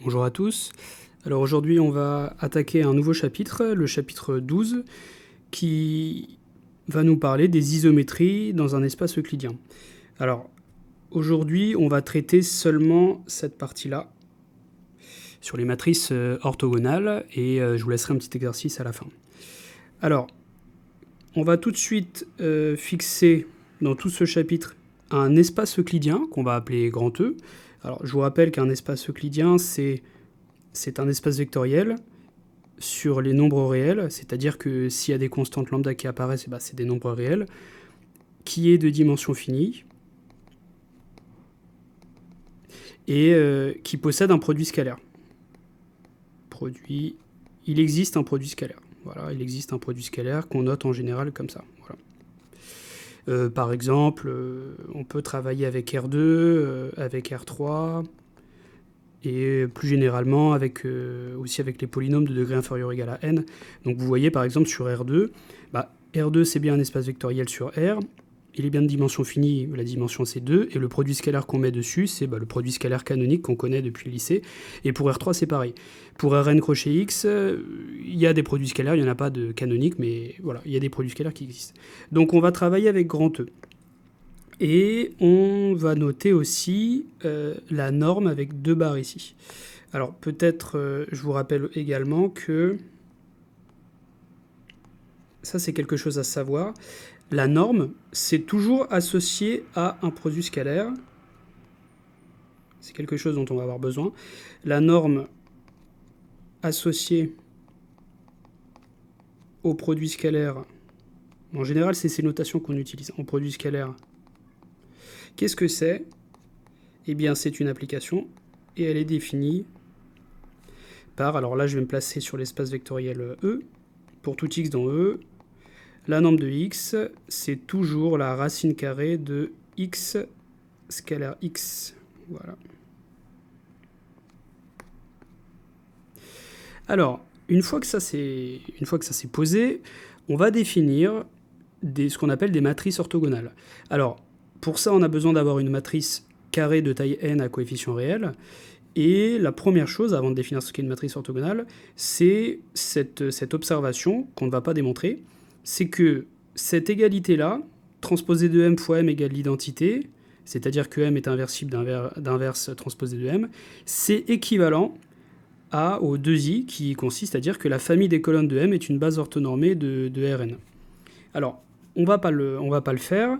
Bonjour à tous. Alors aujourd'hui, on va attaquer un nouveau chapitre, le chapitre 12, qui va nous parler des isométries dans un espace euclidien. Alors aujourd'hui, on va traiter seulement cette partie-là, sur les matrices orthogonales, et je vous laisserai un petit exercice à la fin. Alors, on va tout de suite fixer dans tout ce chapitre un espace euclidien qu'on va appeler grand E. Alors, je vous rappelle qu'un espace euclidien, c'est un espace vectoriel sur les nombres réels, c'est-à-dire que s'il y a des constantes lambda qui apparaissent, c'est des nombres réels, qui est de dimension finie, et qui possède un produit scalaire. Il existe un produit scalaire. Voilà, il existe un produit scalaire qu'on note en général comme ça. Voilà. Par exemple, on peut travailler avec R2, avec R3, et plus généralement aussi avec les polynômes de degré inférieur ou égal à n. Donc vous voyez par exemple sur R2, R2 c'est bien un espace vectoriel sur R, il est bien de dimension finie, la dimension c'est 2, et le produit scalaire qu'on met dessus, c'est le produit scalaire canonique qu'on connaît depuis le lycée, et pour R3 c'est pareil. Pour Rn crochet x, il y a des produits scalaires, il n'y en a pas de canonique, mais voilà, il y a des produits scalaires qui existent. Donc on va travailler avec grand E. Et on va noter aussi la norme avec 2 barres ici. Alors peut-être, je vous rappelle également que ça c'est quelque chose à savoir. La norme, c'est toujours associé à un produit scalaire. C'est quelque chose dont on va avoir besoin. La norme associée au produit scalaire, en général c'est ces notations qu'on utilise. En produit scalaire, qu'est-ce que c'est ? Eh bien c'est une application et elle est définie par, alors là je vais me placer sur l'espace vectoriel E, pour tout x dans E, la norme de x, c'est toujours la racine carrée de x scalaire x. Voilà. Alors, une fois que ça s'est posé, on va définir ce qu'on appelle des matrices orthogonales. Alors, pour ça, on a besoin d'avoir une matrice carrée de taille n à coefficient réel. Et la première chose, avant de définir ce qu'est une matrice orthogonale, c'est cette observation qu'on ne va pas démontrer, c'est que cette égalité-là, transposée de m fois m égale l'identité, c'est-à-dire que m est inversible d'inverse transposée de m, c'est équivalent au 2i, qui consiste à dire que la famille des colonnes de m est une base orthonormée de Rn. Alors, on va pas le faire,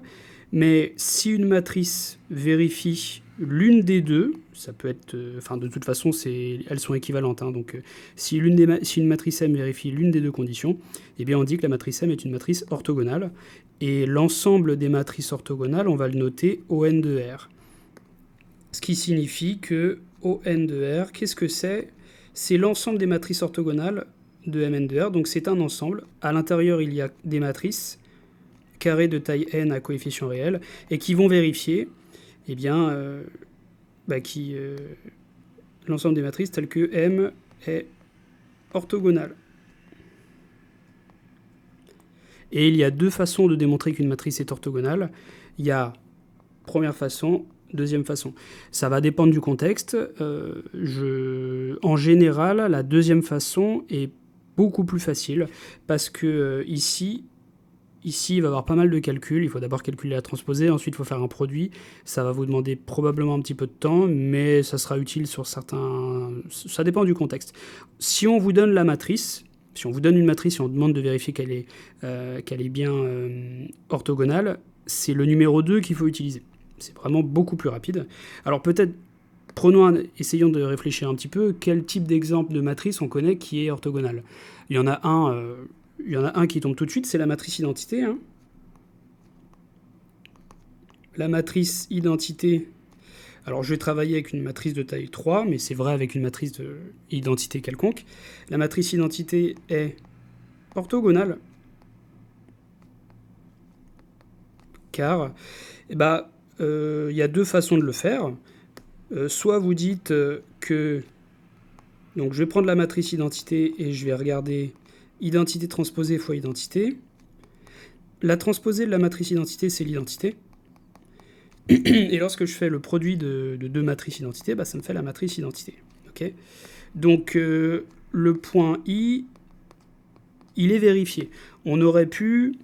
mais si une matrice vérifie l'une des deux, ça peut être, de toute façon, elles sont équivalentes. Donc, si une matrice M vérifie l'une des deux conditions, eh bien, on dit que la matrice M est une matrice orthogonale. Et l'ensemble des matrices orthogonales, on va le noter ON de R. Ce qui signifie que ON de R, qu'est-ce que c'est ? C'est l'ensemble des matrices orthogonales de Mn de R. Donc, c'est un ensemble. À l'intérieur, il y a des matrices carrées de taille n à coefficient réel et qui vont vérifier l'ensemble des matrices telles que M est orthogonale. Et il y a 2 façons de démontrer qu'une matrice est orthogonale. Il y a première façon, deuxième façon. Ça va dépendre du contexte. En général, la deuxième façon est beaucoup plus facile parce que ici, il va y avoir pas mal de calculs. Il faut d'abord calculer la transposée, ensuite il faut faire un produit. Ça va vous demander probablement un petit peu de temps, mais ça sera utile sur certains... Ça dépend du contexte. Si on vous donne la matrice, si on vous donne une matrice et on demande de vérifier qu'elle est bien orthogonale, c'est le numéro 2 qu'il faut utiliser. C'est vraiment beaucoup plus rapide. Alors peut-être, essayons de réfléchir un petit peu, quel type d'exemple de matrice on connaît qui est orthogonale. Il y en a un qui tombe tout de suite, c'est la matrice identité. La matrice identité, alors je vais travailler avec une matrice de taille 3, mais c'est vrai avec une matrice d'identité quelconque. La matrice identité est orthogonale, car il y a 2 façons de le faire. Soit vous dites que... Donc je vais prendre la matrice identité et je vais regarder identité transposée fois identité. La transposée de la matrice identité, c'est l'identité. Et lorsque je fais le produit de 2 matrices identité, ça me fait la matrice identité. ok. Donc le point I, il est vérifié. On aurait pu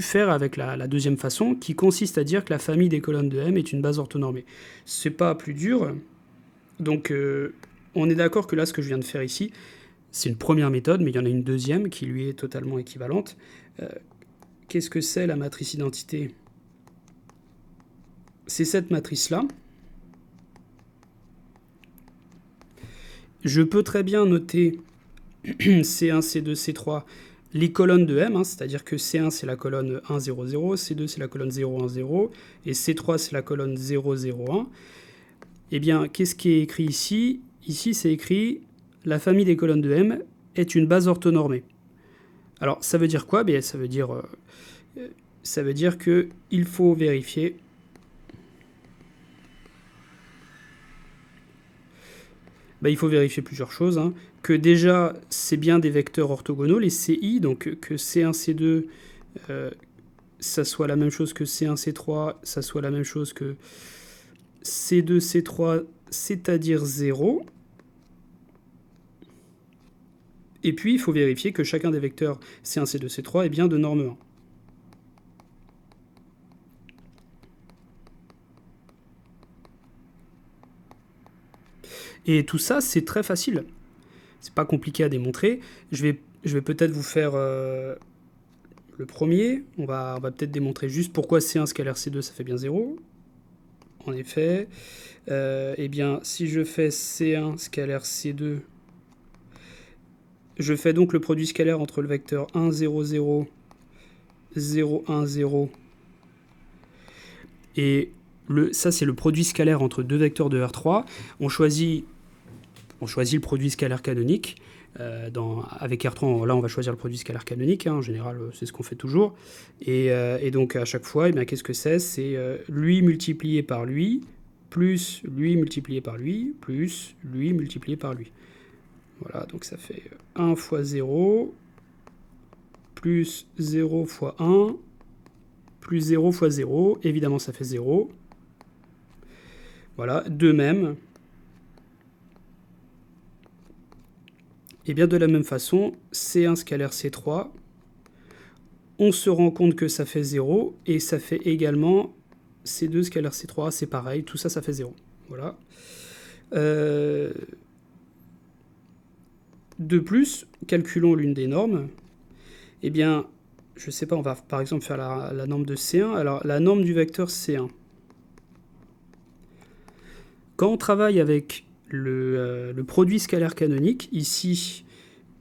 faire avec la deuxième façon, qui consiste à dire que la famille des colonnes de M est une base orthonormée. C'est pas plus dur. Donc on est d'accord que là, ce que je viens de faire ici, c'est une première méthode, mais il y en a une deuxième qui lui est totalement équivalente. Qu'est-ce que c'est la matrice identité? C'est cette matrice-là. Je peux très bien noter C1, C2, C3, les colonnes de M, hein, c'est-à-dire que C1 c'est la colonne 1, 0, 0, C2 c'est la colonne 0, 1, 0, et C3 c'est la colonne 0, 0, 1. Eh bien, qu'est-ce qui est écrit ici? Ici, c'est écrit « La famille des colonnes de M est une base orthonormée ». Alors, ça veut dire quoi? Bien, ça veut dire qu'il faut vérifier il faut vérifier plusieurs choses. Hein. Que déjà, c'est bien des vecteurs orthogonaux, les CI, donc que C1, C2, ça soit la même chose que C1, C3, ça soit la même chose que C2, C3, c'est-à-dire 0. Et puis, il faut vérifier que chacun des vecteurs C1, C2, C3 est bien de norme 1. Et tout ça, c'est très facile. C'est pas compliqué à démontrer. Je vais peut-être vous faire le premier. On va peut-être démontrer juste pourquoi C1 scalaire C2, ça fait bien 0. En effet. Eh bien, si je fais C1 scalaire C2, je fais donc le produit scalaire entre le vecteur 1, 0, 0, 0, 1, 0. Et ça, c'est le produit scalaire entre deux vecteurs de R3. On choisit le produit scalaire canonique. Avec R3, là, on va choisir le produit scalaire canonique. Hein, en général, c'est ce qu'on fait toujours. Et donc, à chaque fois, qu'est-ce que c'est? C'est lui multiplié par lui, plus lui multiplié par lui, plus lui multiplié par lui. Voilà, donc ça fait 1 fois 0, plus 0 fois 1, plus 0 fois 0. Évidemment, ça fait 0. Voilà, de même. Et bien de la même façon, C1 scalaire C3, on se rend compte que ça fait 0, et ça fait également C2 scalaire C3, c'est pareil, tout ça, ça fait 0. Voilà. De plus, calculons l'une des normes. Eh bien, je sais pas, on va par exemple faire la norme de C1. Alors, la norme du vecteur C1. Quand on travaille avec le produit scalaire canonique, ici,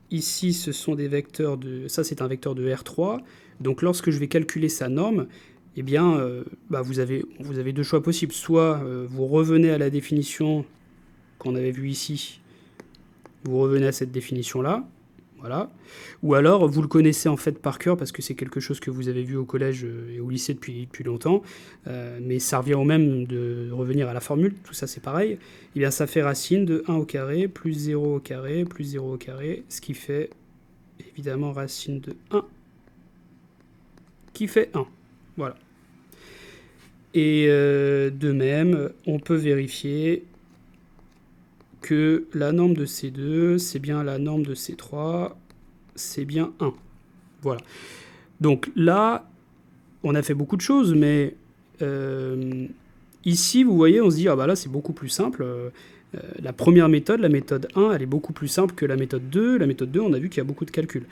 ce sont des vecteurs de... Ça, c'est un vecteur de R3. Donc, lorsque je vais calculer sa norme, eh bien, vous avez deux choix possibles. Soit vous revenez à la définition qu'on avait vue ici, vous revenez à cette définition-là, voilà. Ou alors, vous le connaissez en fait par cœur parce que c'est quelque chose que vous avez vu au collège et au lycée depuis longtemps, mais ça revient au même de revenir à la formule, tout ça c'est pareil. Et bien ça fait racine de 1 au carré plus 0 au carré plus 0 au carré, ce qui fait évidemment racine de 1 qui fait 1. Voilà. Et de même, on peut vérifier que la norme de C2, c'est bien la norme de C3, c'est bien 1. Voilà. Donc là, on a fait beaucoup de choses, mais ici, vous voyez, on se dit, ah bah là, c'est beaucoup plus simple. La première méthode, la méthode 1, elle est beaucoup plus simple que la méthode 2. La méthode 2, on a vu qu'il y a beaucoup de calculs.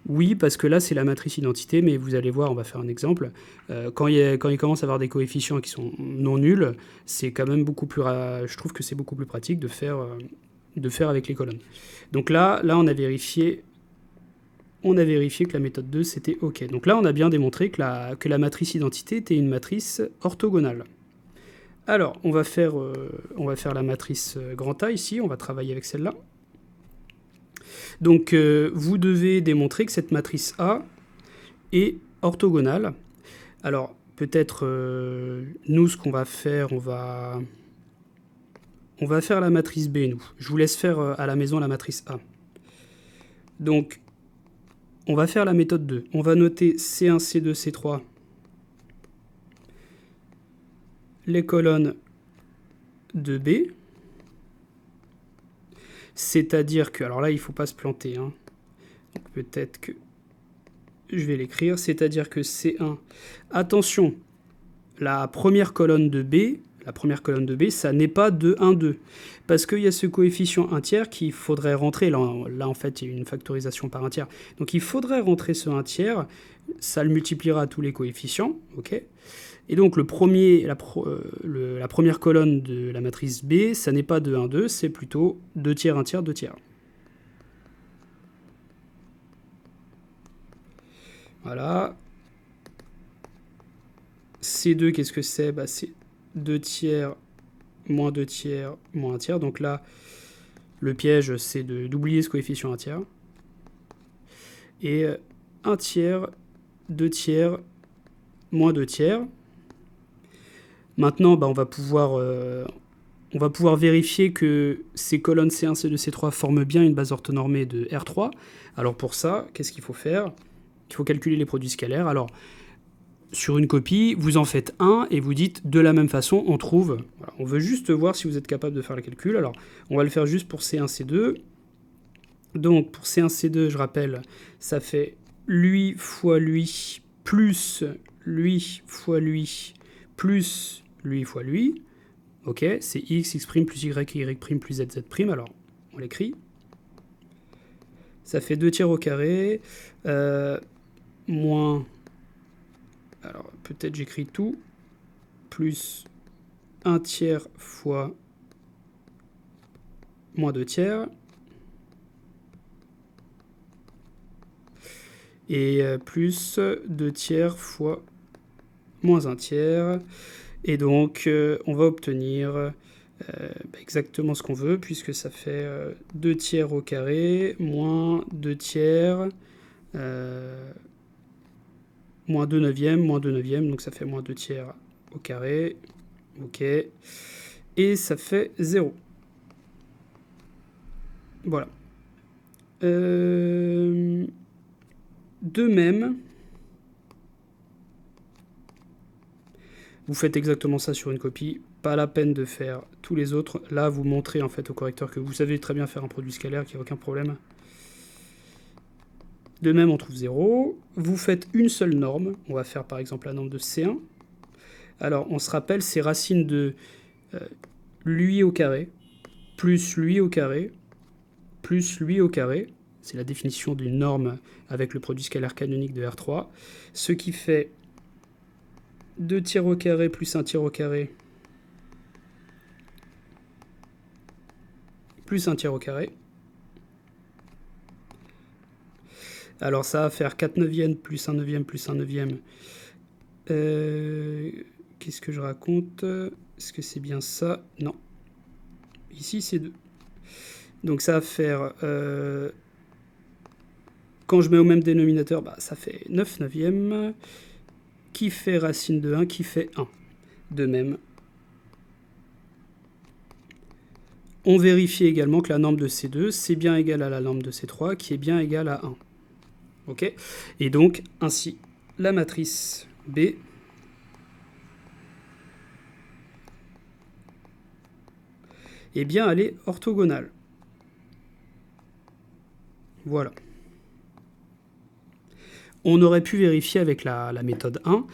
Oui, parce que là, c'est la matrice identité, mais vous allez voir, on va faire un exemple. Quand il commence à avoir des coefficients qui sont non nuls, c'est quand même beaucoup plus... je trouve que c'est beaucoup plus pratique de faire avec les colonnes. Donc là, on a vérifié que la méthode 2, c'était OK. Donc là, on a bien démontré que la matrice identité était une matrice orthogonale. Alors, on va faire la matrice grand A ici, on va travailler avec celle-là. Donc, vous devez démontrer que cette matrice A est orthogonale. Alors, peut-être, nous, ce qu'on va faire, on va faire la matrice B, nous. Je vous laisse faire à la maison la matrice A. Donc, on va faire la méthode 2. On va noter C1, C2, C3, les colonnes de B. C'est-à-dire que, alors là, il ne faut pas se planter, hein. Peut-être que je vais l'écrire, c'est-à-dire que C1, attention, la première colonne de B, ça n'est pas de 1, 2. Parce qu'il y a ce coefficient 1 tiers qu'il faudrait rentrer. Là, en fait, il y a une factorisation par 1 tiers. Donc, il faudrait rentrer ce 1 tiers. Ça le multipliera à tous les coefficients. Ok. Et donc, la première colonne de la matrice B, ça n'est pas de 1, 2, c'est plutôt 2 tiers, 1 tiers, 2 tiers. Voilà. C2, qu'est-ce que c'est? Bah, c'est 2 tiers, moins 2 tiers, moins 1 tiers. Donc là, le piège, c'est d'oublier ce coefficient 1 tiers. Et 1 tiers, 2 tiers, moins 2 tiers. Maintenant, bah, on va pouvoir vérifier que ces colonnes C1, C2, C3 forment bien une base orthonormée de R3. Alors pour ça, qu'est-ce qu'il faut faire? Il faut calculer les produits scalaires. Alors, sur une copie, vous en faites un et vous dites de la même façon, on trouve. Voilà, on veut juste voir si vous êtes capable de faire le calcul. Alors, on va le faire juste pour C1, C2. Donc, pour C1, C2, je rappelle, ça fait lui fois lui, plus lui fois lui, plus lui fois lui. Ok, c'est x, x' plus y, y' plus z, z'. Alors, on l'écrit. Ça fait 2 tiers au carré, moins... Alors, peut-être j'écris tout, plus 1 tiers fois moins 2 tiers, et plus 2 tiers fois moins 1 tiers. Et donc, on va obtenir exactement ce qu'on veut, puisque ça fait 2 tiers au carré, moins 2 tiers, moins 2 neuvièmes, donc ça fait moins 2 tiers au carré. Ok. Et ça fait 0. Voilà. De même, vous faites exactement ça sur une copie. Pas la peine de faire tous les autres. Là, vous montrez en fait au correcteur que vous savez très bien faire un produit scalaire, qu'il n'y a aucun problème. De même, on trouve 0. Vous faites une seule norme. On va faire par exemple la norme de C1. Alors, on se rappelle, c'est racine de lui au carré, plus lui au carré, plus lui au carré. C'est la définition d'une norme avec le produit scalaire canonique de R3. Ce qui fait 2 tiers au carré plus 1 tiers au carré, plus 1 tiers au carré. Alors ça va faire 4 neuvièmes plus 1 neuvième plus 1 neuvième. Qu'est-ce que je raconte? Est-ce que c'est bien ça? Non. Ici, c'est 2. Donc ça va faire... quand je mets au même dénominateur, bah, ça fait 9 neuvièmes, qui fait racine de 1, qui fait 1. De même. On vérifie également que la norme de C2, c'est bien égal à la norme de C3, qui est bien égale à 1. Ok? Et donc, ainsi, la matrice B eh bien, elle est orthogonale. Voilà. On aurait pu vérifier avec la méthode 1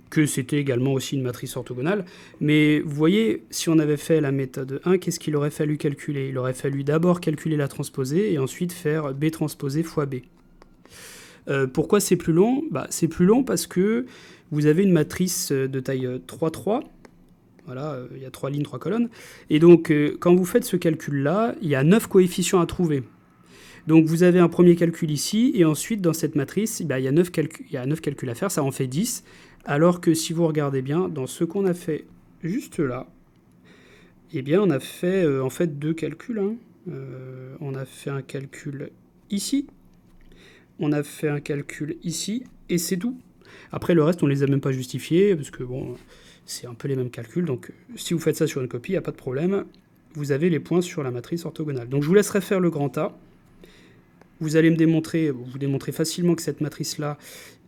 que c'était également aussi une matrice orthogonale. Mais vous voyez, si on avait fait la méthode 1, qu'est-ce qu'il aurait fallu calculer? Il aurait fallu d'abord calculer la transposée et ensuite faire B transposée fois B. Pourquoi c'est plus long? C'est plus long parce que vous avez une matrice de taille 3, 3. Voilà, il y a 3 lignes, 3 colonnes. Et donc, quand vous faites ce calcul-là, il y a 9 coefficients à trouver. Donc, vous avez un premier calcul ici, et ensuite, dans cette matrice, il y a 9 calculs à faire, ça en fait 10. Alors que si vous regardez bien, dans ce qu'on a fait juste là, eh bien, on a fait en fait 2 calculs. On a fait un calcul ici, on a fait un calcul ici, et c'est tout. Après, le reste, on ne les a même pas justifiés, parce que bon... c'est un peu les mêmes calculs, donc si vous faites ça sur une copie, il n'y a pas de problème. Vous avez les points sur la matrice orthogonale. Donc je vous laisserai faire le grand A. Vous allez vous démontrer facilement que cette matrice-là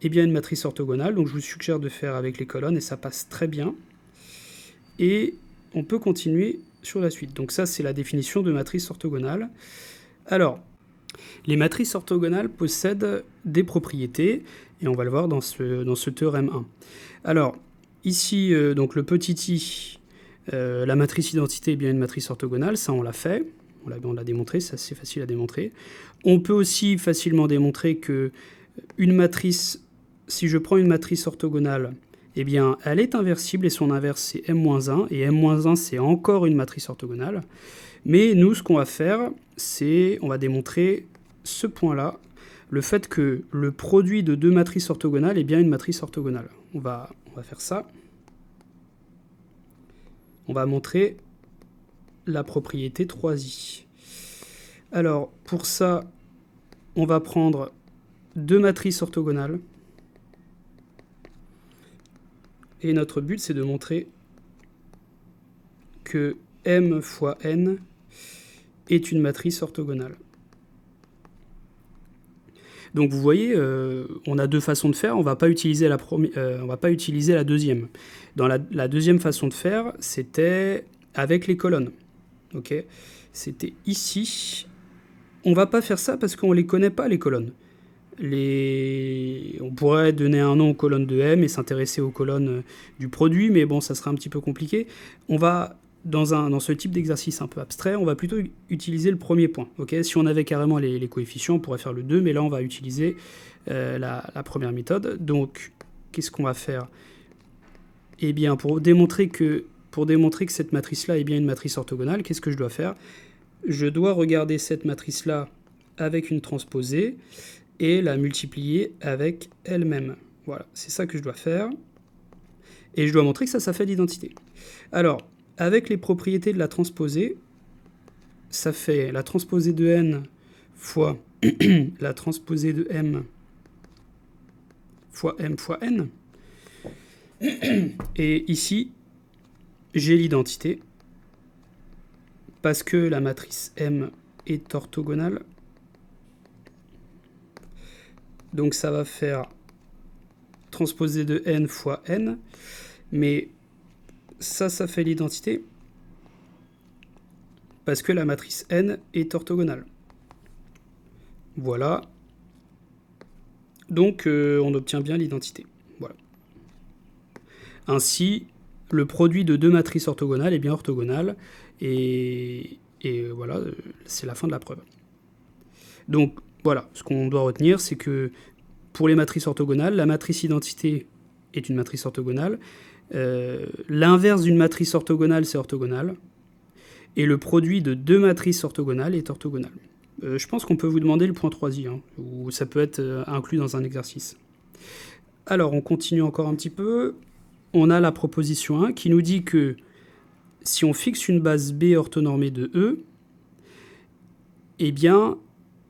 est bien une matrice orthogonale. Donc je vous suggère de faire avec les colonnes, et ça passe très bien. Et on peut continuer sur la suite. Donc ça, c'est la définition de matrice orthogonale. Alors, les matrices orthogonales possèdent des propriétés, et on va le voir dans ce théorème 1. Alors, ici, donc le petit i, la matrice identité est bien une matrice orthogonale, ça on l'a fait, on l'a démontré, ça c'est facile à démontrer. On peut aussi facilement démontrer que une matrice, si je prends une matrice orthogonale, eh bien, elle est inversible et son inverse c'est m-1, et m-1 c'est encore une matrice orthogonale. Mais nous, ce qu'on va faire, c'est, on va démontrer ce point-là, le fait que le produit de deux matrices orthogonales est bien une matrice orthogonale. On va faire ça. On va montrer la propriété 3i. Alors, pour ça, on va prendre deux matrices orthogonales. Et notre but, c'est de montrer que m fois n est une matrice orthogonale. Donc vous voyez, on a deux façons de faire, on ne va pas utiliser la deuxième. Dans la deuxième façon de faire, c'était avec les colonnes. Okay, c'était ici. On ne va pas faire ça parce qu'on ne les connaît pas, les colonnes. On pourrait donner un nom aux colonnes de M et s'intéresser aux colonnes du produit, mais bon, ça serait un petit peu compliqué. On va, dans ce type d'exercice un peu abstrait, on va plutôt utiliser le premier point. Okay, si on avait carrément les coefficients, on pourrait faire le 2, mais là, on va utiliser la première méthode. Donc, qu'est-ce qu'on va faire? Eh bien, pour démontrer que cette matrice-là est bien une matrice orthogonale, qu'est-ce que je dois faire? Je dois regarder cette matrice-là avec une transposée et la multiplier avec elle-même. Voilà, c'est ça que je dois faire. Et je dois montrer que ça fait l'identité. Alors, avec les propriétés de la transposée, ça fait la transposée de n fois la transposée de m fois n. Et ici, j'ai l'identité parce que la matrice M est orthogonale. Donc ça va faire transposée de n fois n. Mais ça fait l'identité parce que la matrice n est orthogonale. Voilà. Donc on obtient bien l'identité. Voilà. Ainsi, le produit de deux matrices orthogonales est bien orthogonal. Et voilà, c'est la fin de la preuve. Donc voilà, ce qu'on doit retenir, c'est que pour les matrices orthogonales, la matrice identité est une matrice orthogonale. L'inverse d'une matrice orthogonale, c'est orthogonal. Et le produit de deux matrices orthogonales est orthogonal. Je pense qu'on peut vous demander le point 3i, ou ça peut être inclus dans un exercice. Alors, on continue encore un petit peu. On a la proposition 1 qui nous dit que si on fixe une base B orthonormée de E, eh bien,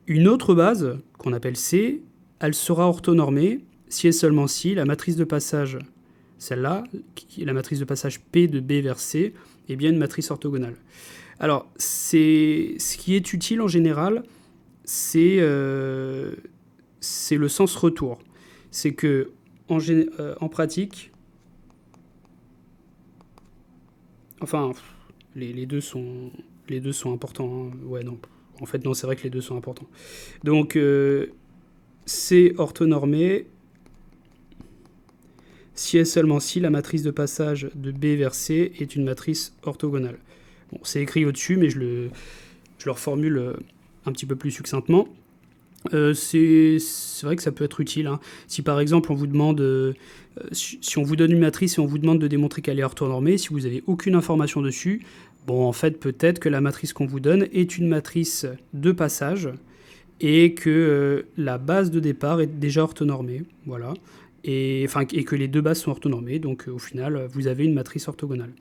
une autre base, qu'on appelle C, elle sera orthonormée si et seulement si la matrice de passage, celle-là, la matrice de passage P de B vers C, est bien une matrice orthogonale. Alors, ce qui est utile en général, c'est le sens retour. C'est que, en pratique, enfin, les deux sont importants. Hein. Ouais, non. En fait, non, c'est vrai que les deux sont importants. Donc, c'est orthonormé si et seulement si la matrice de passage de B vers C est une matrice orthogonale. Bon, c'est écrit au-dessus, mais je le reformule un petit peu plus succinctement. C'est vrai que ça peut être utile. Hein. Si par exemple on vous demande, si on vous donne une matrice et on vous demande de démontrer qu'elle est orthonormée, si vous n'avez aucune information dessus, bon en fait peut-être que la matrice qu'on vous donne est une matrice de passage et que la base de départ est déjà orthonormée, voilà, et que les deux bases sont orthonormées, donc au final vous avez une matrice orthogonale.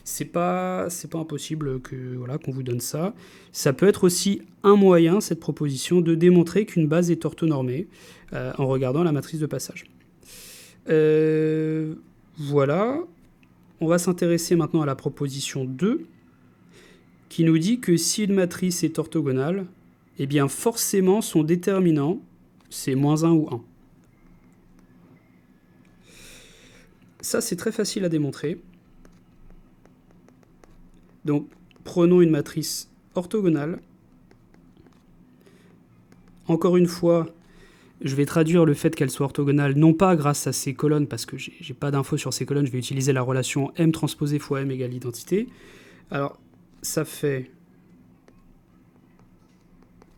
C'est pas impossible qu'on vous donne ça. Ça peut être aussi un moyen, cette proposition, de démontrer qu'une base est orthonormée en regardant la matrice de passage. Voilà. On va s'intéresser maintenant à la proposition 2, qui nous dit que si une matrice est orthogonale, eh bien forcément son déterminant, c'est -1 ou 1. Ça, c'est très facile à démontrer. Donc, prenons une matrice orthogonale. Encore une fois, je vais traduire le fait qu'elle soit orthogonale, non pas grâce à ces colonnes, parce que j'ai pas d'infos sur ces colonnes, je vais utiliser la relation M transposée fois M égale identité. Alors, ça fait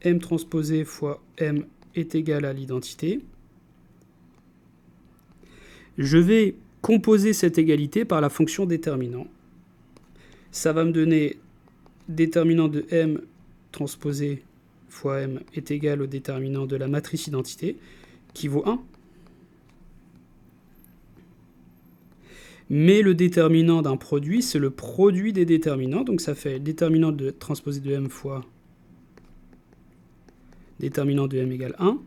M transposé fois M est égal à l'identité. Je vais composer cette égalité par la fonction déterminant. Ça va me donner déterminant de M transposé fois M est égal au déterminant de la matrice identité, qui vaut 1. Mais le déterminant d'un produit, c'est le produit des déterminants, donc ça fait déterminant de transposé de M fois déterminant de M égale 1.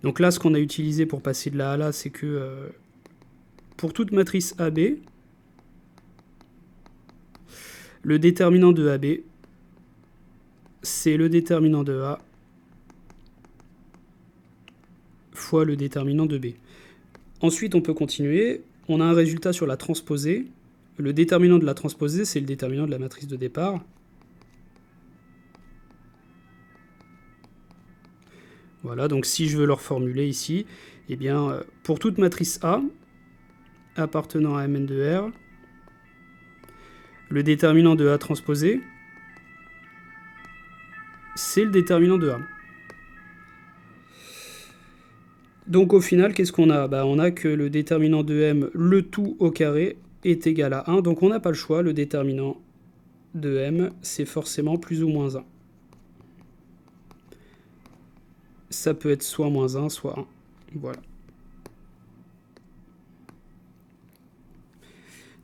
Donc là, ce qu'on a utilisé pour passer de là à là, c'est que pour toute matrice AB, le déterminant de AB, c'est le déterminant de A fois le déterminant de B. Ensuite, on peut continuer. On a un résultat sur la transposée. Le déterminant de la transposée, c'est le déterminant de la matrice de départ. Voilà, donc si je veux le reformuler ici, eh bien, pour toute matrice A appartenant à Mn de R, le déterminant de A transposé, c'est le déterminant de A. Donc au final, qu'est-ce qu'on a? On a que le déterminant de M, le tout au carré, est égal à 1. Donc on n'a pas le choix, le déterminant de M, c'est forcément plus ou moins 1. Ça peut être soit moins 1, soit 1. Voilà.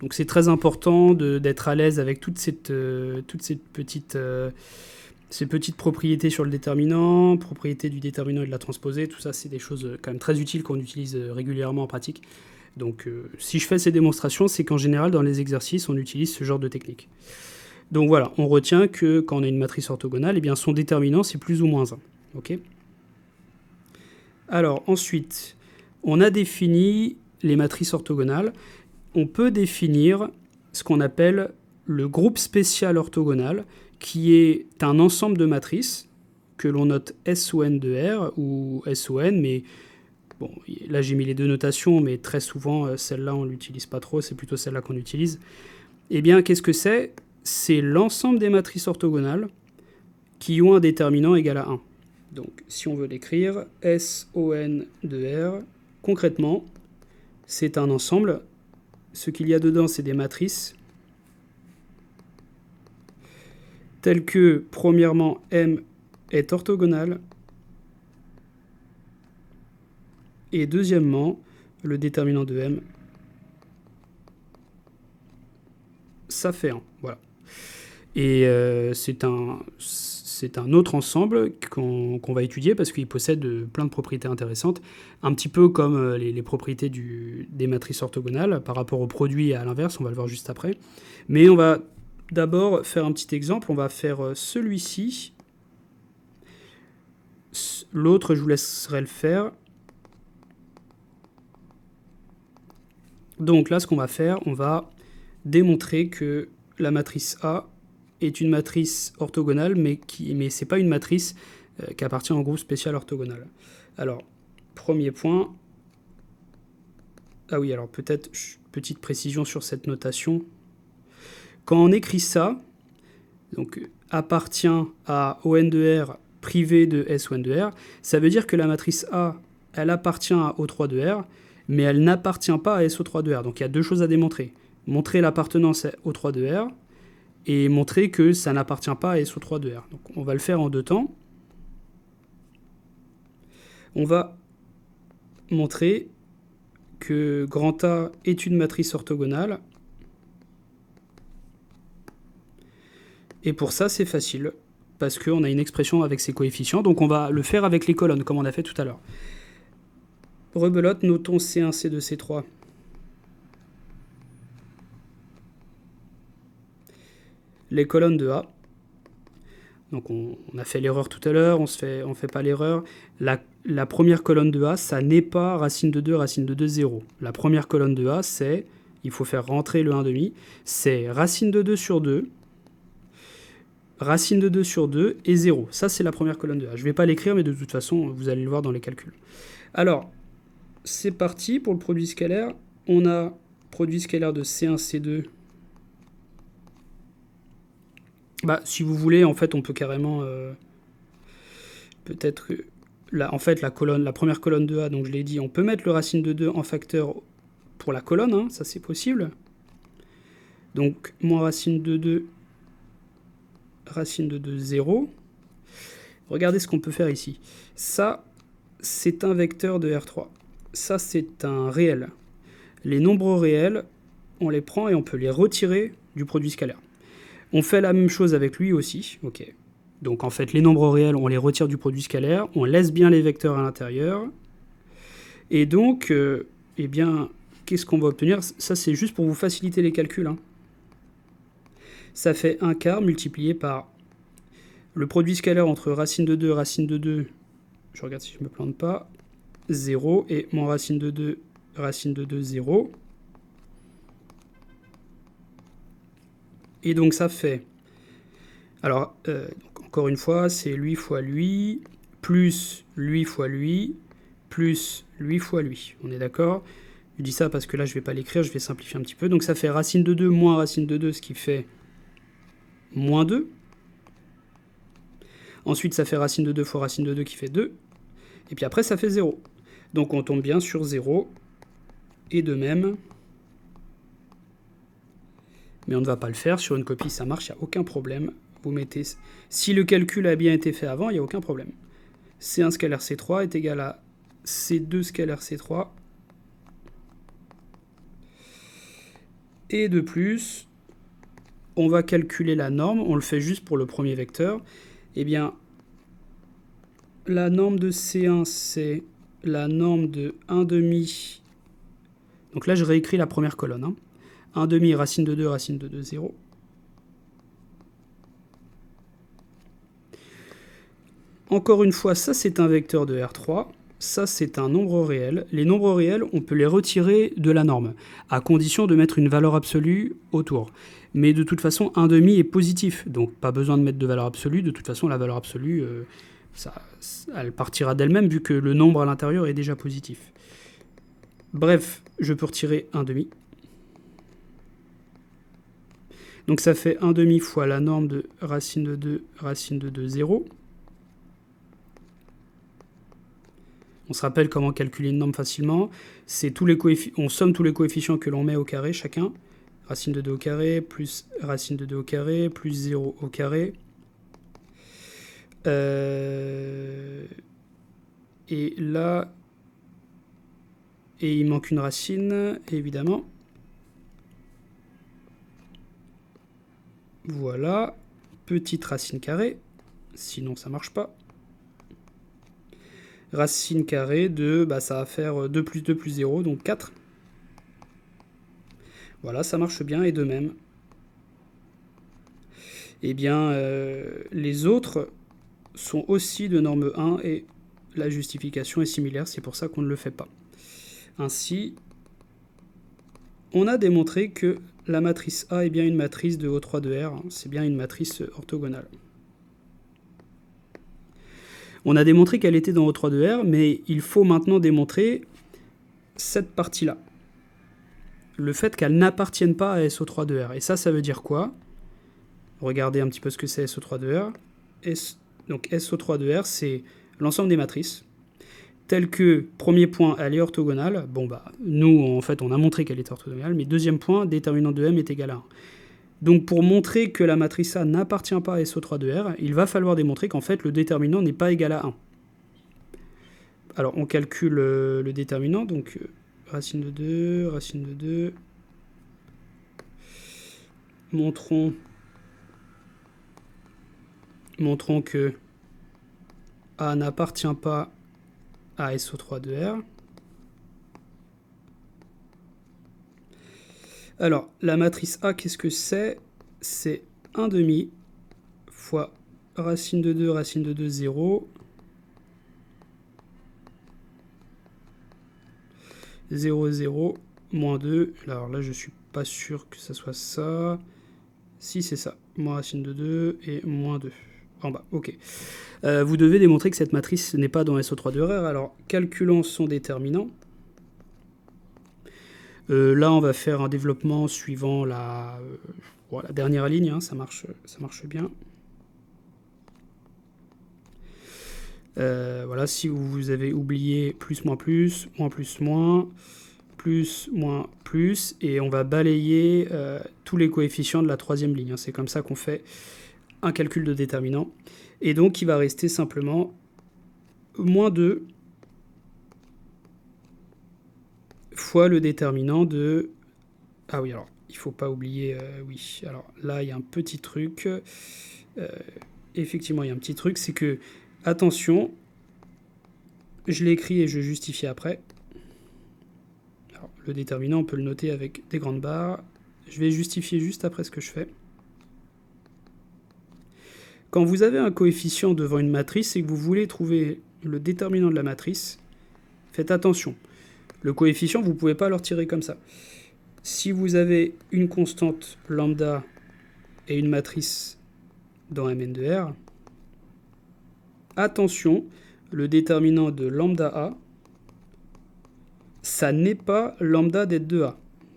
Donc c'est très important d'être à l'aise avec toutes ces petites propriétés sur le déterminant, propriétés du déterminant et de la transposée. Tout ça, c'est des choses quand même très utiles qu'on utilise régulièrement en pratique. Donc si je fais ces démonstrations, c'est qu'en général, dans les exercices, on utilise ce genre de technique. Donc voilà, on retient que quand on a une matrice orthogonale, eh bien son déterminant, c'est plus ou moins 1. Okay. Alors ensuite, on a défini les matrices orthogonales. On peut définir ce qu'on appelle le groupe spécial orthogonal, qui est un ensemble de matrices que l'on note SON de R ou SON, mais bon, là j'ai mis les deux notations, mais très souvent celle-là on ne l'utilise pas trop, c'est plutôt celle-là qu'on utilise. Eh bien, qu'est-ce que c'est? C'est l'ensemble des matrices orthogonales qui ont un déterminant égal à 1. Donc, si on veut l'écrire, SON de R, concrètement, c'est un ensemble. Ce qu'il y a dedans, c'est des matrices telles que, premièrement, M est orthogonale, et deuxièmement, le déterminant de M, ça fait 1. Voilà. Et c'est un autre ensemble qu'on va étudier parce qu'il possède plein de propriétés intéressantes, un petit peu comme les propriétés des matrices orthogonales par rapport aux produits et à l'inverse, on va le voir juste après. Mais on va d'abord faire un petit exemple, on va faire celui-ci. L'autre, je vous laisserai le faire. Donc là, ce qu'on va faire, on va démontrer que la matrice A est une matrice orthogonale, mais ce n'est pas une matrice qui appartient au groupe spécial orthogonal. Alors, premier point. Ah oui, alors peut-être, petite précision sur cette notation. Quand on écrit ça, donc appartient à ON de R privé de SON de R, ça veut dire que la matrice A, elle appartient à O3 de R, mais elle n'appartient pas à SO3 de R. Donc il y a deux choses à démontrer. Montrer l'appartenance à O3 de R, et montrer que ça n'appartient pas à SO3 de R. Donc on va le faire en deux temps. On va montrer que grand A est une matrice orthogonale. Et pour ça, c'est facile, parce qu'on a une expression avec ses coefficients. Donc on va le faire avec les colonnes, comme on a fait tout à l'heure. Rebelote, notons C1, C2, C3. Les colonnes de A. Donc on a fait l'erreur tout à l'heure, on fait pas l'erreur. La première colonne de A, ça n'est pas racine de 2, racine de 2, 0. La première colonne de A, c'est, il faut faire rentrer le 1,5, c'est racine de 2 sur 2, racine de 2 sur 2 et 0. Ça, c'est la première colonne de A. Je ne vais pas l'écrire, mais de toute façon, vous allez le voir dans les calculs. Alors, c'est parti pour le produit scalaire. On a produit scalaire de C1, C2. Bah, si vous voulez, en fait, on peut carrément... peut-être... Là, en fait, la première colonne de A, donc je l'ai dit, on peut mettre le racine de 2 en facteur pour la colonne, hein, ça c'est possible. Donc, moins racine de 2, racine de 2, 0. Regardez ce qu'on peut faire ici. Ça, c'est un vecteur de R3. Ça, c'est un réel. Les nombres réels, on les prend et on peut les retirer du produit scalaire. On fait la même chose avec lui aussi. Ok. Donc en fait, les nombres réels, on les retire du produit scalaire, on laisse bien les vecteurs à l'intérieur. Et donc, eh bien, qu'est-ce qu'on va obtenir? Ça, c'est juste pour vous faciliter les calculs, hein. Ça fait 1 quart multiplié par le produit scalaire entre racine de 2, racine de 2, je regarde si je ne me plante pas, 0, et moins racine de 2, racine de 2, 0. Et donc ça fait... Alors, encore une fois, c'est lui fois lui, plus lui fois lui, plus lui fois lui. On est d'accord? Je dis ça parce que là, je ne vais pas l'écrire, je vais simplifier un petit peu. Donc ça fait racine de 2 moins racine de 2, ce qui fait moins 2. Ensuite, ça fait racine de 2 fois racine de 2 qui fait 2. Et puis après, ça fait 0. Donc on tombe bien sur 0. Et de même... Mais on ne va pas le faire. Sur une copie, ça marche, il n'y a aucun problème. Vous mettez... Si le calcul a bien été fait avant, il n'y a aucun problème. C1 scalaire C3 est égal à C2 scalaire C3. Et de plus, on va calculer la norme. On le fait juste pour le premier vecteur. Eh bien, la norme de C1, c'est la norme de 1 demi. Donc là, je réécris la première colonne, hein. 1 demi, racine de 2, racine de 2, 0. Encore une fois, ça c'est un vecteur de R3, ça c'est un nombre réel. Les nombres réels, on peut les retirer de la norme, à condition de mettre une valeur absolue autour. Mais de toute façon, 1 demi est positif, donc pas besoin de mettre de valeur absolue. De toute façon, la valeur absolue, elle partira d'elle-même, vu que le nombre à l'intérieur est déjà positif. Bref, je peux retirer 1 demi. Donc ça fait 1 demi fois la norme de racine de 2, racine de 2, 0. On se rappelle comment calculer une norme facilement. C'est on somme tous les coefficients que l'on met au carré chacun. Racine de 2 au carré, plus racine de 2 au carré, plus 0 au carré. Et là... Et il manque une racine, évidemment. Voilà. Petite racine carrée. Sinon, ça marche pas. Racine carrée de, ça va faire 2 plus 2 plus 0, donc 4. Voilà, ça marche bien, et de même. Eh bien, les autres sont aussi de norme 1, et la justification est similaire, c'est pour ça qu'on ne le fait pas. Ainsi, on a démontré que la matrice A est bien une matrice de O3 de R, c'est bien une matrice orthogonale. On a démontré qu'elle était dans O3 de R, mais il faut maintenant démontrer cette partie-là. Le fait qu'elle n'appartienne pas à SO3 de R. Et ça veut dire quoi? Regardez un petit peu ce que c'est SO3 de R. Donc SO3 de R, c'est l'ensemble des matrices. Tel que, premier point, elle est orthogonale. Bon, nous, en fait, on a montré qu'elle est orthogonale. Mais deuxième point, déterminant de M est égal à 1. Donc pour montrer que la matrice A n'appartient pas à SO3 de R, il va falloir démontrer qu'en fait le déterminant n'est pas égal à 1. Alors on calcule le déterminant, donc racine de 2, racine de 2. Montrons que A n'appartient pas à SO3 de R. Alors, la matrice A, qu'est-ce que c'est? C'est 1 demi fois racine de 2, racine de 2, 0. 0, 0, moins 2. Alors là, je suis pas sûr que ça soit ça. Si, c'est ça. moins racine de 2 et moins 2 en bas. Ok. Vous devez démontrer que cette matrice n'est pas dans SO3 de RR. Alors, calculons son déterminant. Là, on va faire un développement suivant la dernière ligne, hein, ça marche bien. Voilà, si vous avez oublié plus, moins, plus, moins, plus, moins, plus, moins, plus, et on va balayer tous les coefficients de la troisième ligne. Hein. C'est comme ça qu'on fait un calcul de déterminant. Et donc, il va rester simplement moins 2 fois le déterminant de... Ah oui, alors, il ne faut pas oublier... oui, alors là, il y a un petit truc. Effectivement, il y a un petit truc, c'est que, attention, je l'ai écrit et je justifie après. Alors, le déterminant, on peut le noter avec des grandes barres. Je vais justifier juste après ce que je fais. Quand vous avez un coefficient devant une matrice et que vous voulez trouver le déterminant de la matrice, faites attention. Le coefficient, vous ne pouvez pas le retirer comme ça. Si vous avez une constante lambda et une matrice dans Mn de R, attention, le déterminant de lambda A, ça n'est pas lambda des 2A.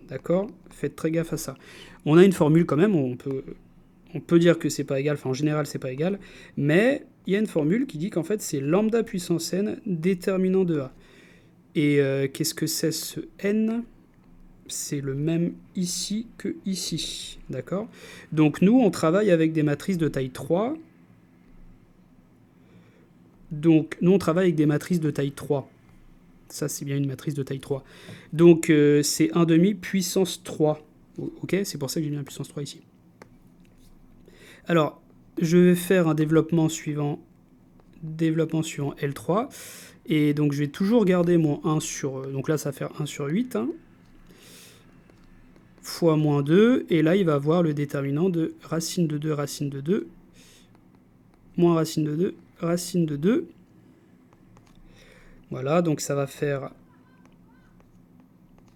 D'accord? Faites très gaffe à ça. On a une formule quand même, on peut dire que c'est pas égal, enfin en général c'est pas égal, mais il y a une formule qui dit qu'en fait c'est lambda puissance n déterminant de A. Et qu'est-ce que c'est ce n? C'est le même ici que ici, d'accord? Donc nous, on travaille avec des matrices de taille 3. Donc nous, on travaille avec des matrices de taille 3. Ça, c'est bien une matrice de taille 3. Donc c'est 1 demi puissance 3. Ok, c'est pour ça que j'ai mis un puissance 3 ici. Alors, je vais faire un développement suivant L3. Et donc, je vais toujours garder mon 1 sur... Donc là, ça va faire 1 sur 8. Hein, fois moins 2. Et là, il va avoir le déterminant de racine de 2, racine de 2. Moins racine de 2, racine de 2. Voilà, donc ça va faire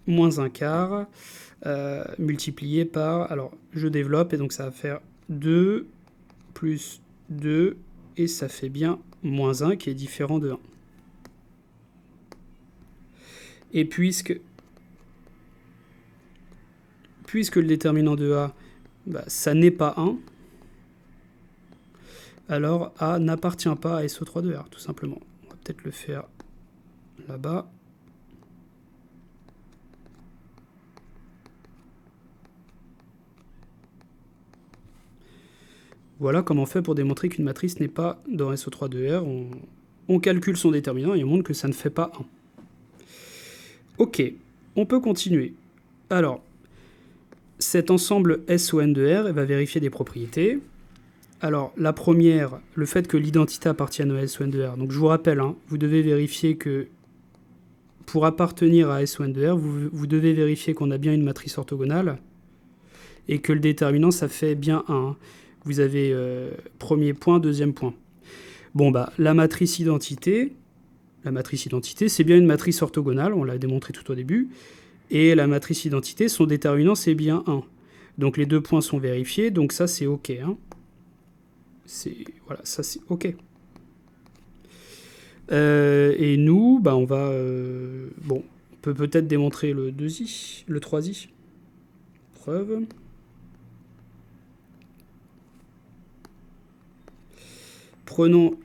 moins un quart multiplié par... Alors, je développe, et donc ça va faire 2 plus 2, et ça fait bien moins 1 qui est différent de 1. Et puisque le déterminant de A, ça n'est pas 1, alors A n'appartient pas à SO3 de R, tout simplement. On va peut-être le faire là-bas. Voilà comment on fait pour démontrer qu'une matrice n'est pas dans SO3 de R. On calcule son déterminant et on montre que ça ne fait pas 1. Ok, on peut continuer. Alors, cet ensemble SON de R va vérifier des propriétés. Alors, la première, le fait que l'identité appartienne à SON de R. Donc, je vous rappelle, hein, vous devez vérifier que pour appartenir à SON de R, vous devez vérifier qu'on a bien une matrice orthogonale et que le déterminant, ça fait bien 1. Hein. Vous avez premier point, deuxième point. Bon, la matrice identité, c'est bien une matrice orthogonale, on l'a démontré tout au début. Et la matrice identité, son déterminant, c'est bien 1. Donc les deux points sont vérifiés, donc ça, c'est OK. Hein. Voilà, ça, c'est OK. Et nous, on va... on peut peut-être démontrer le 2i, le 3i. Preuve. Prenons...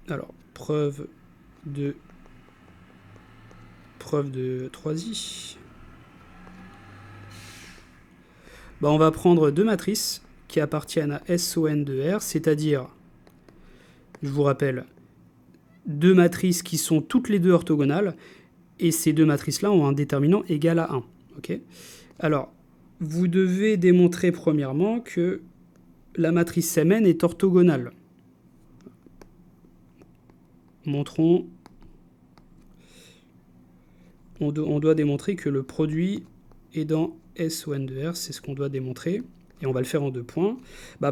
Alors, preuve de 3i. On va prendre deux matrices qui appartiennent à SON de R, c'est-à-dire, je vous rappelle, deux matrices qui sont toutes les deux orthogonales, et ces deux matrices-là ont un déterminant égal à 1. Okay, alors, vous devez démontrer premièrement que la matrice Mn est orthogonale. Montrons. On doit démontrer que le produit est dans SON de R, c'est ce qu'on doit démontrer. Et on va le faire en 2 points.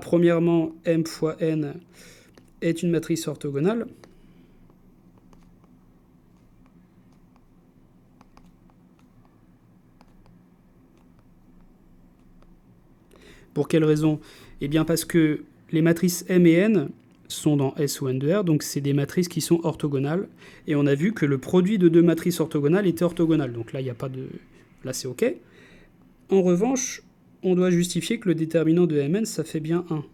Premièrement, M fois N est une matrice orthogonale. Pour quelle raison? Eh bien parce que les matrices M et N sont dans S ou N de R, donc c'est des matrices qui sont orthogonales. Et on a vu que le produit de deux matrices orthogonales était orthogonal. Donc là, il n'y a pas de... Là, c'est OK. En revanche, on doit justifier que le déterminant de Mn, ça fait bien 1.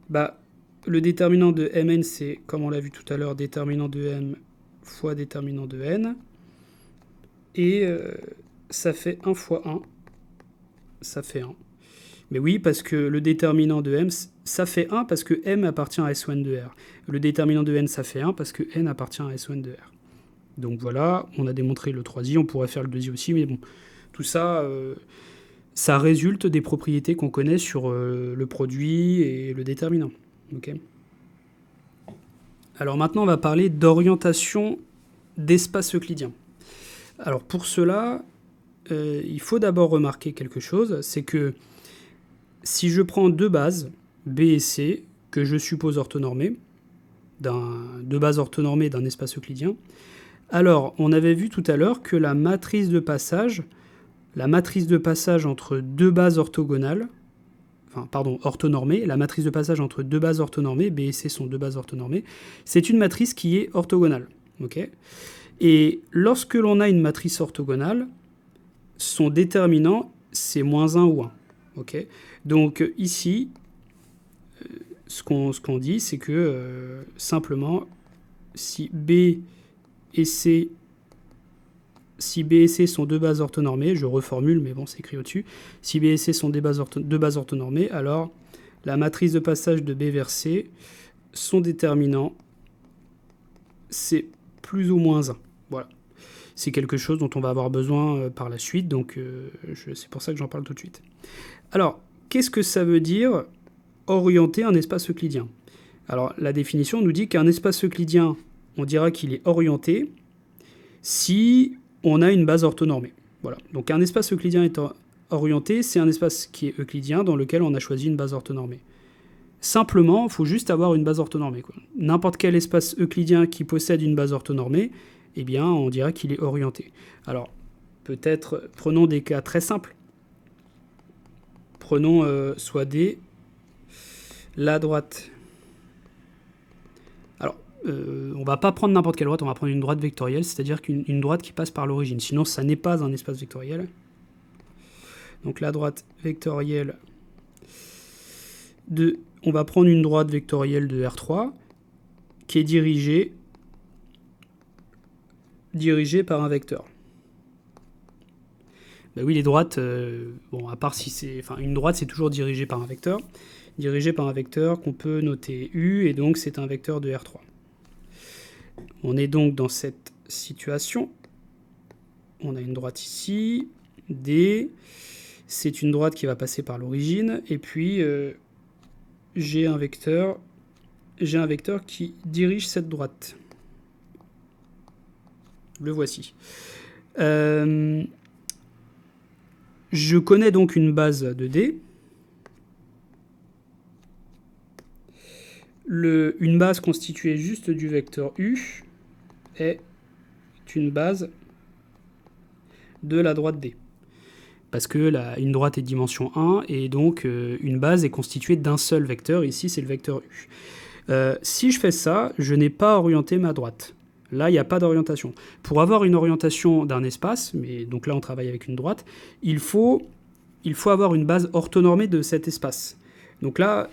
Bah, le déterminant de Mn, c'est, comme on l'a vu tout à l'heure, déterminant de M fois déterminant de N. Et ça fait 1 fois 1. Ça fait 1. Mais oui, parce que le déterminant de M, ça fait 1 parce que M appartient à S1 de R. Le déterminant de N, ça fait 1 parce que N appartient à S1 de R. Donc voilà, on a démontré le 3i, on pourrait faire le 2i aussi, mais bon, tout ça, ça résulte des propriétés qu'on connaît sur le produit et le déterminant. Okay. Alors maintenant, on va parler d'orientation d'espace euclidien. Alors pour cela, il faut d'abord remarquer quelque chose, c'est que si je prends deux bases, B et C, que je suppose orthonormées, deux bases orthonormées d'un espace euclidien, alors on avait vu tout à l'heure que la matrice de passage entre deux bases orthogonales, orthonormées, la matrice de passage entre deux bases orthonormées, B et C sont deux bases orthonormées, c'est une matrice qui est orthogonale. Okay, et lorsque l'on a une matrice orthogonale, son déterminant, c'est -1 ou 1. Okay, donc ici, ce qu'on dit, c'est que simplement, si B et C sont deux bases orthonormées, je reformule, mais bon, c'est écrit au-dessus. Si B et C sont deux bases orthonormées, alors la matrice de passage de B vers C, son déterminant, c'est plus ou moins 1. Voilà. C'est quelque chose dont on va avoir besoin par la suite, donc c'est pour ça que j'en parle tout de suite. Alors, qu'est-ce que ça veut dire orienter un espace euclidien? Alors, la définition nous dit qu'un espace euclidien, on dira qu'il est orienté si on a une base orthonormée. Voilà. Donc un espace euclidien est orienté, c'est un espace qui est euclidien dans lequel on a choisi une base orthonormée. Simplement, il faut juste avoir une base orthonormée. N'importe quel espace euclidien qui possède une base orthonormée, eh bien, on dira qu'il est orienté. Alors, peut-être, prenons des cas très simples. Prenons soit D, la droite. Alors, on va pas prendre n'importe quelle droite, on va prendre une droite vectorielle, c'est-à-dire qu'une droite qui passe par l'origine. Sinon, ça n'est pas un espace vectoriel. Donc la droite vectorielle on va prendre une droite vectorielle de R3 qui est dirigée par un vecteur. Ben oui, les droites, à part si c'est... Enfin, une droite, c'est toujours dirigée par un vecteur. Dirigée par un vecteur qu'on peut noter U, et donc c'est un vecteur de R3. On est donc dans cette situation. On a une droite ici, D. C'est une droite qui va passer par l'origine, et puis j'ai un vecteur qui dirige cette droite. Le voici. Je connais donc une base de D. Une base constituée juste du vecteur U est une base de la droite D. Parce que une droite est dimension 1, et donc une base est constituée d'un seul vecteur. Ici, c'est le vecteur U. Si je fais ça, je n'ai pas orienté ma droite. Là, il n'y a pas d'orientation. Pour avoir une orientation d'un espace, mais donc là, on travaille avec une droite, il faut avoir une base orthonormée de cet espace. Donc là,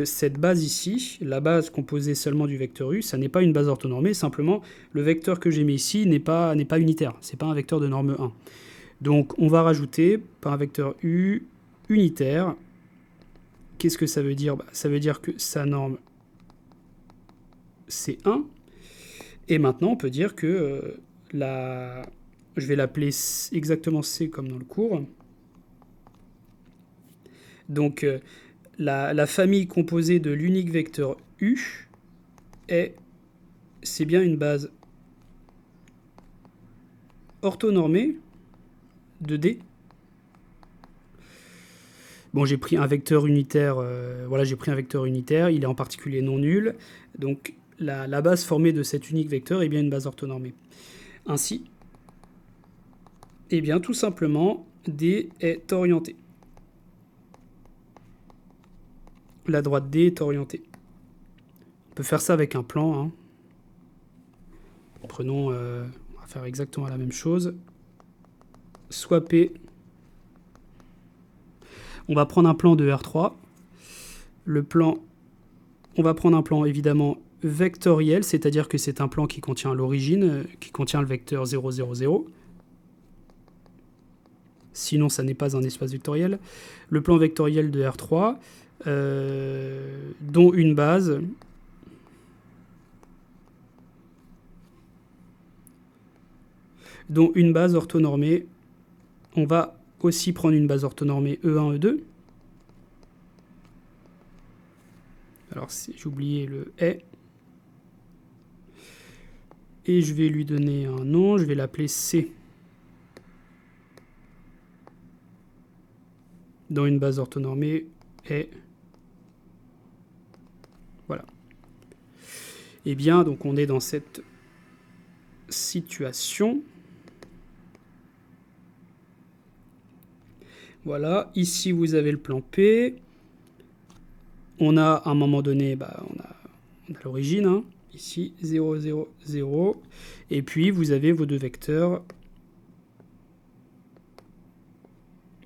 cette base ici, la base composée seulement du vecteur U, ça n'est pas une base orthonormée, simplement, le vecteur que j'ai mis ici n'est pas unitaire. Ce n'est pas un vecteur de norme 1. Donc, on va rajouter par un vecteur U unitaire. Qu'est-ce que ça veut dire? Ça veut dire que sa norme, c'est 1. Et maintenant, on peut dire que je vais l'appeler exactement C comme dans le cours. Donc, la famille composée de l'unique vecteur U c'est bien une base orthonormée de D. Bon, j'ai pris un vecteur unitaire, il est en particulier non nul. Donc, la base formée de cet unique vecteur est bien une base orthonormée. Ainsi, eh bien, tout simplement, D est orienté. la droite D est orientée. On peut faire ça avec un plan. Hein. Prenons, on va faire exactement la même chose. Swapper. On va prendre un plan de R3. Le plan, on va prendre un plan évidemment vectoriel, c'est-à-dire que c'est un plan qui contient l'origine, qui contient le vecteur 0, 0, 0. Sinon, ça n'est pas un espace vectoriel. Le plan vectoriel de R3, dont une base orthonormée. On va aussi prendre une base orthonormée E1, E2. Alors, j'ai oublié le est. Et je vais lui donner un nom, je vais l'appeler C. Dans une base orthonormée est... Voilà. Eh bien, donc on est dans cette situation. Voilà, ici vous avez le plan P. On a à un moment donné, on a l'origine, hein. Ici 0, 0, 0. Et puis vous avez vos deux vecteurs.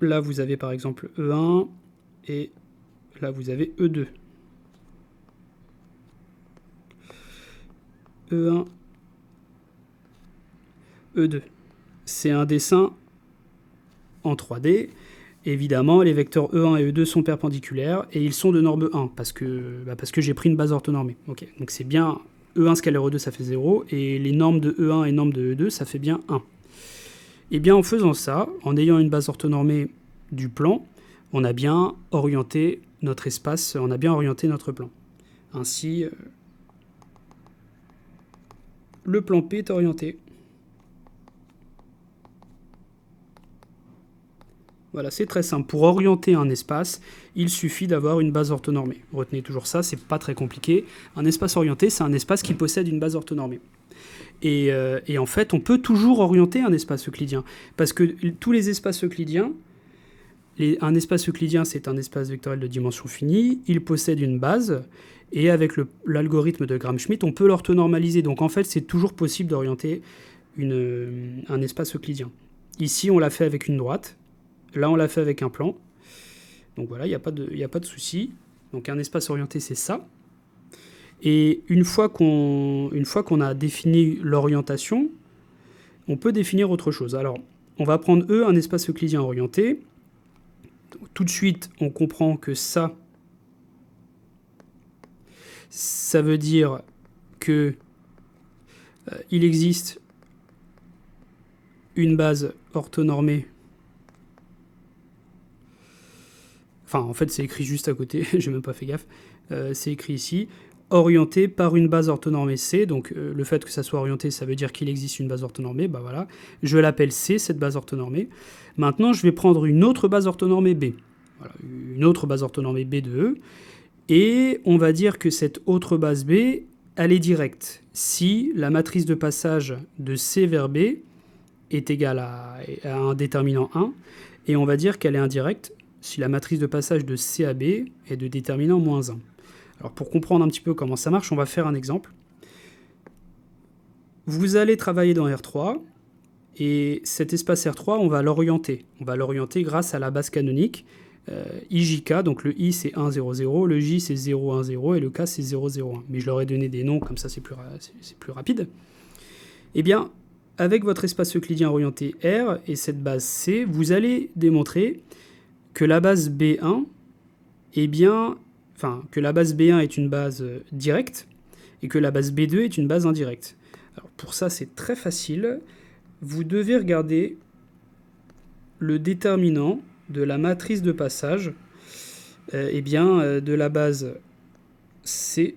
Là vous avez par exemple E1 et là vous avez E2. E1, E2. C'est un dessin en 3D. Évidemment, les vecteurs E1 et E2 sont perpendiculaires et ils sont de norme 1 parce que j'ai pris une base orthonormée. Okay. Donc c'est bien E1 scalaire E2, ça fait 0 et les normes de E1 et normes de E2, ça fait bien 1. Et bien en faisant ça, en ayant une base orthonormée du plan, on a bien orienté notre espace, on a bien orienté notre plan. Ainsi, le plan P est orienté. Voilà, c'est très simple. Pour orienter un espace, il suffit d'avoir une base orthonormée. Retenez toujours ça, c'est pas très compliqué. Un espace orienté, c'est un espace qui possède une base orthonormée. Et en fait, on peut toujours orienter un espace euclidien. Parce que tous les espaces euclidiens, un espace euclidien, c'est un espace vectoriel de dimension finie, il possède une base, et avec l'algorithme de Gram-Schmidt, on peut l'orthonormaliser. Donc en fait, c'est toujours possible d'orienter un espace euclidien. Ici, on l'a fait avec une droite. Là, on l'a fait avec un plan. Donc voilà, il n'y a pas de souci. Donc un espace orienté, c'est ça. Et une fois qu'on a défini l'orientation, on peut définir autre chose. Alors, on va prendre E, un espace euclidien orienté. Tout de suite, on comprend que ça veut dire que il existe une base orthonormée. Enfin, en fait, c'est écrit juste à côté, j'ai même pas fait gaffe. C'est écrit ici, orienté par une base orthonormée C. Donc, le fait que ça soit orienté, ça veut dire qu'il existe une base orthonormée. Bah voilà, je l'appelle C, cette base orthonormée. Maintenant, je vais prendre une autre base orthonormée B. Voilà, une autre base orthonormée B de E. Et on va dire que cette autre base B, elle est directe. Si la matrice de passage de C vers B est égale à un déterminant 1, et on va dire qu'elle est indirecte si la matrice de passage de C à B est de déterminant moins 1. Alors pour comprendre un petit peu comment ça marche, on va faire un exemple. Vous allez travailler dans R3, et cet espace R3, on va l'orienter. On va l'orienter grâce à la base canonique, IJK, donc le I c'est 1, 0, 0, le J c'est 0, 1, 0, et le K c'est 0, 0, 1. Mais je leur ai donné des noms, comme ça c'est plus rapide. Eh bien, avec votre espace euclidien orienté R et cette base C, vous allez démontrer que la base B1 est bien... Enfin, que la base B1 est une base directe et que la base B2 est une base indirecte. Alors pour ça, c'est très facile. Vous devez regarder le déterminant de la matrice de passage de la base C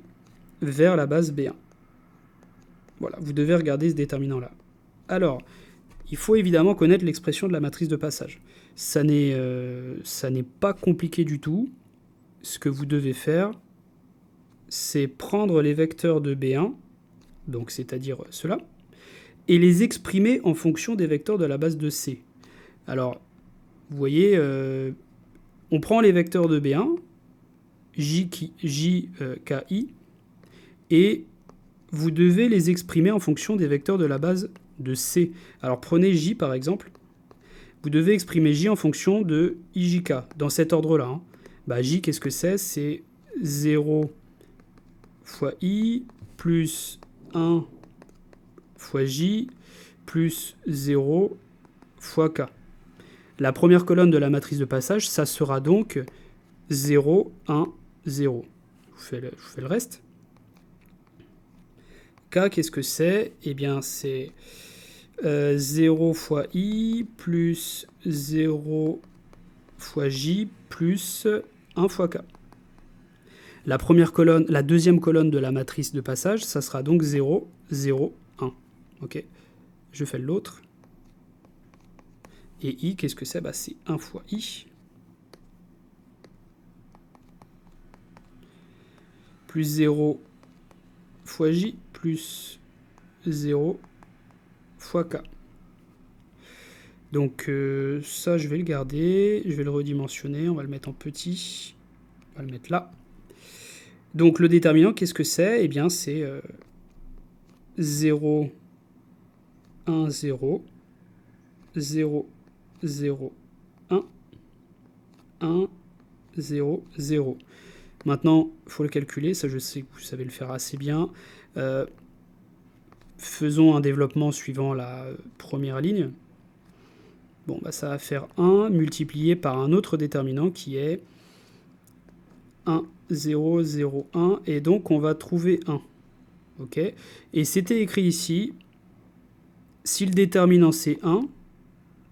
vers la base B1. Voilà, vous devez regarder ce déterminant-là. Alors, il faut évidemment connaître l'expression de la matrice de passage. Ça n'est pas compliqué du tout. Ce que vous devez faire, c'est prendre les vecteurs de B1, donc c'est-à-dire ceux-là, et les exprimer en fonction des vecteurs de la base de C. Alors, vous voyez, on prend les vecteurs de B1, JKI, et vous devez les exprimer en fonction des vecteurs de la base de C. Alors prenez J par exemple, vous devez exprimer J en fonction de IJK, dans cet ordre-là. Hein. Bah, J, qu'est-ce que c'est? C'est 0 fois I plus 1 fois J plus 0 fois K. La première colonne de la matrice de passage, ça sera donc 0, 1, 0. Je vous fais le reste. K, qu'est-ce que c'est? Eh bien, c'est 0 fois I plus 0 fois J plus 1 fois K. La deuxième colonne de la matrice de passage, ça sera donc 0, 0, 1. Ok. Je fais l'autre. Et I, qu'est-ce que c'est? Bah, c'est 1 fois I. Plus 0 fois J plus 0 fois K. Donc ça, je vais le garder. Je vais le redimensionner. On va le mettre en petit. On va le mettre là. Donc le déterminant, qu'est-ce que c'est? Eh bien, c'est 0, 1, 0, 0, 0, 1, 1, 0, 0. Maintenant, il faut le calculer. Ça, je sais que vous savez le faire assez bien. Faisons un développement suivant la première ligne. Bon, bah, ça va faire 1 multiplié par un autre déterminant qui est 1, 0, 0, 1. Et donc, on va trouver 1. Ok. Et c'était écrit ici, si le déterminant c'est 1,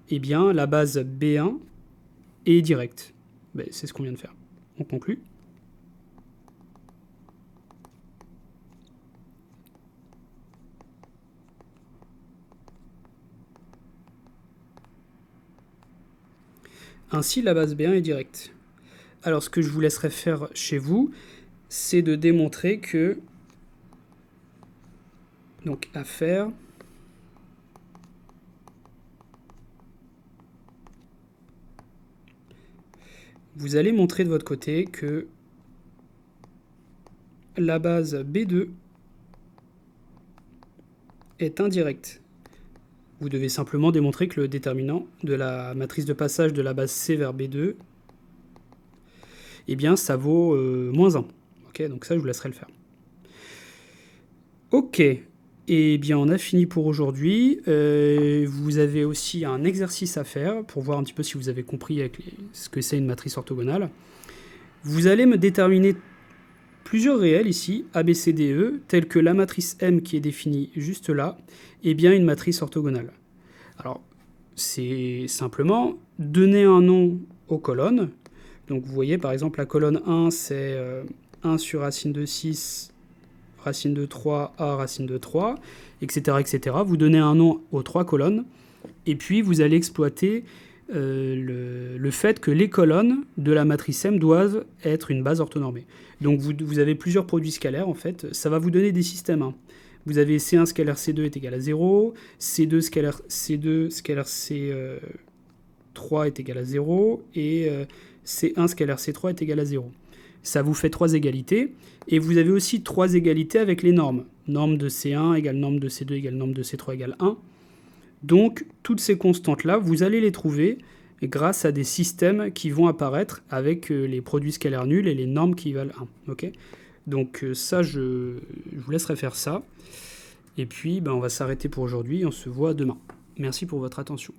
eh bien, la base B1 est directe. Ben, c'est ce qu'on vient de faire. On conclut. Ainsi, la base B1 est directe. Alors, ce que je vous laisserai faire chez vous, c'est de démontrer que, donc à faire, vous allez montrer de votre côté que la base B2 est indirecte. Vous devez simplement démontrer que le déterminant de la matrice de passage de la base C vers B2, eh bien, ça vaut moins 1. Ok, donc ça, je vous laisserai le faire. Ok, et bien, on a fini pour aujourd'hui. Vous avez aussi un exercice à faire pour voir un petit peu si vous avez compris ce que c'est une matrice orthogonale. Vous allez me déterminer plusieurs réels ici, A, B, C, D, E, tels que la matrice M qui est définie juste là, est bien une matrice orthogonale. Alors, c'est simplement donner un nom aux colonnes. Donc vous voyez par exemple la colonne 1 c'est 1 sur racine de 6, racine de 3, A racine de 3, etc. etc. Vous donnez un nom aux 3 colonnes et puis vous allez exploiter le fait que les colonnes de la matrice M doivent être une base orthonormée. Donc vous avez plusieurs produits scalaires en fait, ça va vous donner des systèmes. Hein. Vous avez C1 scalaire C2 est égal à 0, C2 scalaire C3 est égal à 0, et C1 scalaire C3 est égal à 0. Ça vous fait 3 égalités, et vous avez aussi 3 égalités avec les normes. Norme de C1 égale norme de C2 égale norme de C3 égale 1. Donc, toutes ces constantes-là, vous allez les trouver grâce à des systèmes qui vont apparaître avec les produits scalaires nuls et les normes qui valent 1. Okay, donc ça, je vous laisserai faire ça. Et puis, on va s'arrêter pour aujourd'hui. On se voit demain. Merci pour votre attention.